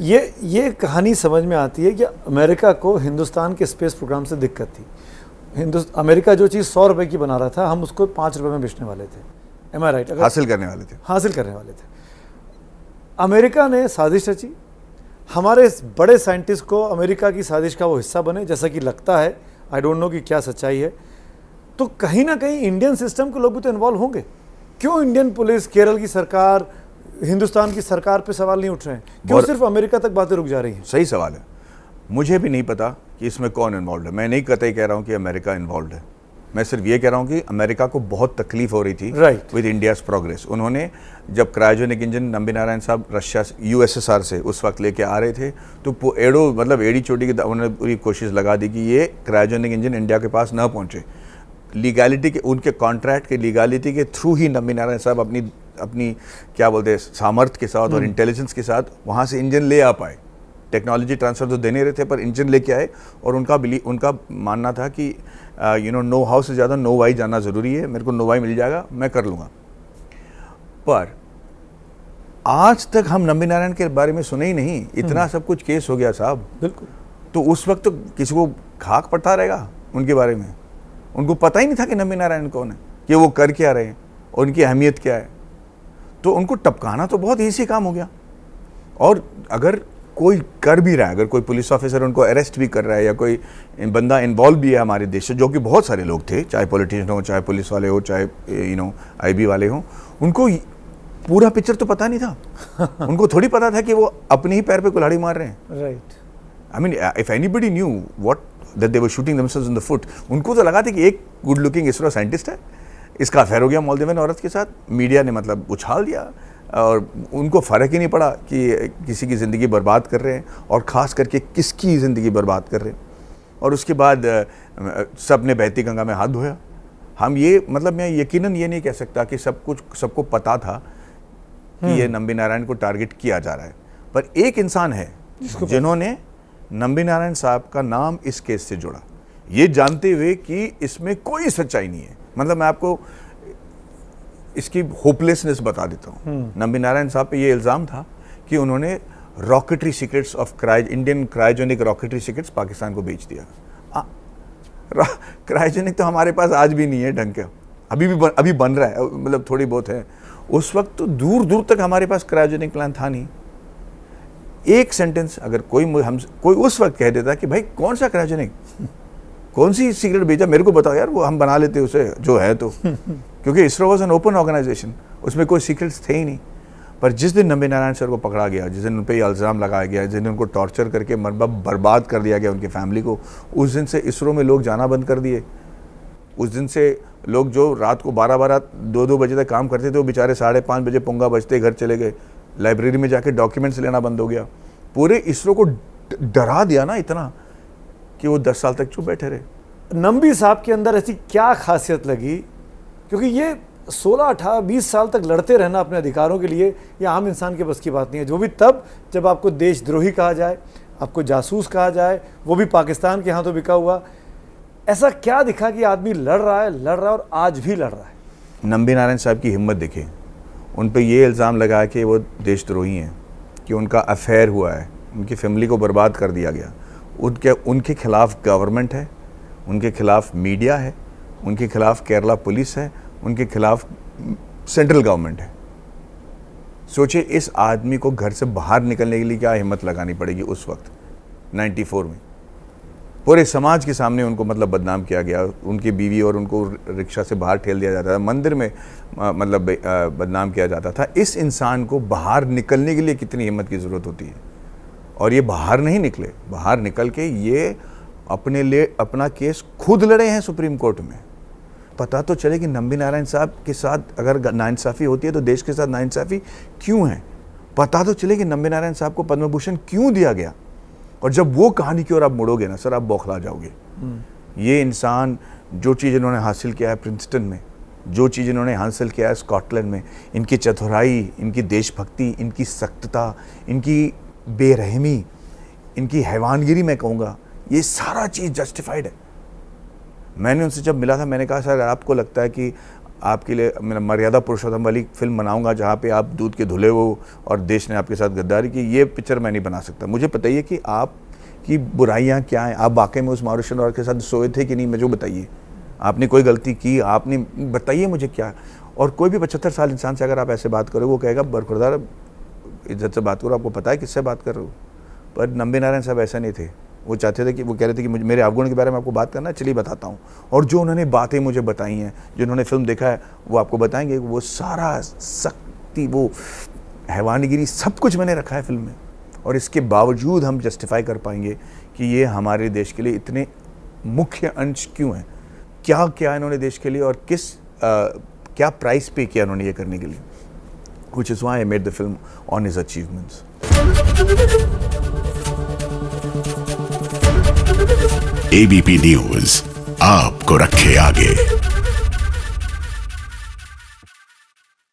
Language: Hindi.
ये कहानी समझ में आती है कि अमेरिका को हिंदुस्तान के स्पेस प्रोग्राम से दिक्कत थी। अमेरिका जो चीज़ 100 रुपये की बना रहा था, हम उसको 5 रुपये में बेचने वाले थे। एम आई राइट? हासिल करने वाले थे। अमेरिका ने साजिश रची, हमारे बड़े साइंटिस्ट को अमेरिका की साजिश का वो हिस्सा बने, जैसा कि लगता है। आई डोंट नो कि क्या सच्चाई है। तो कहीं ना कहीं इंडियन सिस्टम के लोग भी तो इन्वॉल्व होंगे। क्यों इंडियन पुलिस, केरल की सरकार, हिंदुस्तान की सरकार पे सवाल नहीं उठ रहे हैं? क्यों सिर्फ अमेरिका तक बातें रुक जा रही हैं? सही सवाल है। मुझे भी नहीं पता कि इसमें कौन इन्वॉल्व है। मैं नहीं कतई कह रहा हूँ कि अमेरिका इन्वॉल्व है। मैं सिर्फ ये कह रहा हूँ कि अमेरिका को बहुत तकलीफ हो रही थी विद इंडियाज प्रोग्रेस। उन्होंने जब क्रायोजेनिक इंजन नंबी नारायण साहब रशिया USSR से उस वक्त लेके आ रहे थे, तो एड़ी चोटी की उन्होंने पूरी कोशिश लगा दी कि ये क्रायोजेनिक इंजन इंडिया के पास न पहुँचे। लीगैलिटी के, उनके कॉन्ट्रैक्ट के लीगैलिटी के थ्रू ही नंबी नारायण साहब अपनी क्या बोलते हैं सामर्थ्य के साथ और इंटेलिजेंस के साथ वहाँ से इंजन ले आ पाए। टेक्नोलॉजी ट्रांसफ़र तो देने रहे थे, पर इंजन लेके आए। और उनका मानना था कि नो हाउ से ज़्यादा नो वाई जानना ज़रूरी है। मेरे को नो वाई मिल जाएगा, मैं कर लूँगा। पर आज तक हम नंबी नारायण के बारे में सुने ही नहीं। इतना सब कुछ केस हो गया साहब। बिल्कुल। तो उस वक्त तो किसी को खाक पड़ता रहेगा उनके बारे में। उनको पता ही नहीं था कि नंबी नारायण कौन है, कि वो कर क्या रहे हैं और उनकी अहमियत क्या है। तो उनको टपकाना तो बहुत ईजी काम हो गया। और अगर कोई कर भी रहा है, अगर कोई पुलिस ऑफिसर उनको अरेस्ट भी कर रहा है, या कोई बंदा इन्वॉल्व भी है हमारे देश से, जो कि बहुत सारे लोग थे, चाहे पॉलिटिशियन हो, चाहे पुलिस वाले हो, चाहे IB वाले हो, उनको पूरा पिक्चर तो पता नहीं था। उनको थोड़ी पता था कि वो अपने ही पैर पे कुल्हाड़ी मार रहे हैं। Right. I mean if anybody knew what that they were shooting themselves in the foot, उनको तो लगा था कि एक गुड लुकिंग इसरो साइंटिस्ट है, इसका अफेयर हो गया मालदीवन औरत के साथ। मीडिया ने मतलब उछाल दिया और उनको फ़र्क ही नहीं पड़ा कि किसी की ज़िंदगी बर्बाद कर रहे हैं, और ख़ास करके किसकी ज़िंदगी बर्बाद कर रहे हैं। और उसके बाद सब ने बहती गंगा में हाथ धोया। हम ये मतलब मैं यकीनन ये नहीं कह सकता कि सबको पता था कि ये नंबी नारायण को टारगेट किया जा रहा है। पर एक इंसान है जिन्होंने नंबी नारायण साहब का नाम इस केस से जोड़ा, ये जानते हुए कि इसमें कोई सच्चाई नहीं है। मतलब मैं आपको इसकी होपलेसनेस बता देता हूँ। नंबी नारायण साहब पे ये इल्ज़ाम था कि उन्होंने rocketry secrets of Indian cryogenic rocketry secrets Pakistan को बेच दिया। क्रायोजेनिक तो हमारे पास आज भी नहीं है ढंग का, अभी बन रहा है, मतलब थोड़ी बहुत है। उस वक्त तो दूर दूर तक हमारे पास क्रायोजेनिक प्लान था नहीं। एक सेंटेंस अगर कोई उस वक्त कह देता कि भाई कौन सा क्रायोजेनिक, कौन सी सीक्रेट भेजा, मेरे को बताओ यार, वो हम बना लेते उसे जो है तो। क्योंकि ISRO was an open organisation, उसमें कोई सीक्रेट्स थे ही नहीं। पर जिस दिन नंबी नारायण सर को पकड़ा गया, जिस दिन उन पर इल्ज़ाम लगाया गया, जिस दिन उनको टॉर्चर करके बर्बाद कर दिया गया उनकी फैमिली को, उस दिन से इसरो में लोग जाना बंद कर दिए। उस दिन से लोग जो रात को 12-12, 2-2 बजे तक काम करते थे, वो बेचारे 5:30 बजे पुंगा बजते घर चले गए। लाइब्रेरी में जाके डॉक्यूमेंट्स लेना बंद हो गया। पूरे इसरो को डरा दिया ना इतना कि वो 10 साल तक चुप बैठे रहे। नंबी साहब के अंदर ऐसी क्या खासियत लगी? क्योंकि ये 16, 18, 20 साल तक लड़ते रहना अपने अधिकारों के लिए, ये आम इंसान के बस की बात नहीं है। जो भी तब जब आपको देशद्रोही कहा जाए, आपको जासूस कहा जाए, वो भी पाकिस्तान के हाथों बिका हुआ। ऐसा क्या दिखा कि आदमी लड़ रहा है और आज भी लड़ रहा है? नंबी नारायण साहब की हिम्मत देखें। उन पर ये इल्ज़ाम लगाया कि वो देशद्रोही हैं, कि उनका अफेयर हुआ है, उनकी फैमिली को बर्बाद कर दिया गया। उनके खिलाफ गवर्नमेंट है, उनके खिलाफ मीडिया है, उनके खिलाफ केरला पुलिस है, उनके खिलाफ सेंट्रल गवर्नमेंट है। सोचिए इस आदमी को घर से बाहर निकलने के लिए क्या हिम्मत लगानी पड़ेगी उस वक्त 94 में। पूरे समाज के सामने उनको मतलब बदनाम किया गया, उनकी बीवी और उनको रिक्शा से बाहर ठेल दिया जाता था, मंदिर में मतलब बदनाम किया जाता था। इस इंसान को बाहर निकलने के लिए कितनी हिम्मत की ज़रूरत होती है। और ये बाहर नहीं निकले, बाहर निकल के ये अपने लिए अपना केस खुद लड़े हैं सुप्रीम कोर्ट में। पता तो चले कि नंबी नारायण साहब के साथ अगर नाइंसाफ़ी होती है तो देश के साथ नाइंसाफ़ी क्यों है। पता तो चले कि नंबी नारायण साहब को पद्म भूषण क्यों दिया गया। और जब वो कहानी की ओर आप मुड़ोगे ना सर, आप बौखला जाओगे। ये इंसान जो चीज़ इन्होंने हासिल किया है प्रिंसटन में, जो चीज़ इन्होंने हासिल किया है स्कॉटलैंड में, इनकी चतुराई, इनकी देशभक्ति, इनकी सख्तता, इनकी बेरहमी, इनकी हैवानगिरी, मैं कहूँगा ये सारा चीज़ जस्टिफाइड है। मैंने उनसे जब मिला था, मैंने कहा सर आपको लगता है कि आपके लिए मैं मर्यादा पुरुषोत्तम वाली फिल्म बनाऊंगा जहाँ पे आप दूध के धुले हो और देश ने आपके साथ गद्दारी की, ये पिक्चर मैं नहीं बना सकता। मुझे बताइए कि आपकी बुराइयाँ क्या हैं, आप वाकई में उस मारुति नरवाल के साथ सोए थे कि नहीं, मुझे बताइए। आपने कोई गलती की, आपने बताइए मुझे क्या। और कोई भी 75 साल इंसान से अगर आप ऐसे बात करो, वो कहेगा बरखुरदार इज्जत से बात करो, आपको पता है किससे बात कर रहे हो। पर नंबे नारायण साहब ऐसा नहीं थे, वो चाहते थे कि वो कह रहे थे कि मुझे मेरे अवगुण के बारे में आपको बात करना है, चलिए बताता हूँ। और जो उन्होंने बातें मुझे बताई हैं, जिन्होंने फिल्म देखा है वो आपको बताएंगे, वो सारा शक्ति, वो हैवानगिरी, सब कुछ मैंने रखा है फिल्म में। और इसके बावजूद हम जस्टिफाई कर पाएंगे कि ये हमारे देश के लिए इतने मुख्य अंश क्यों हैं, क्या क्या इन्होंने देश के लिए और क्या प्राइस पे किया इन्होंने ये करने के लिए, which is why I made the film on his achievements. ABP news आपको रखे आगे।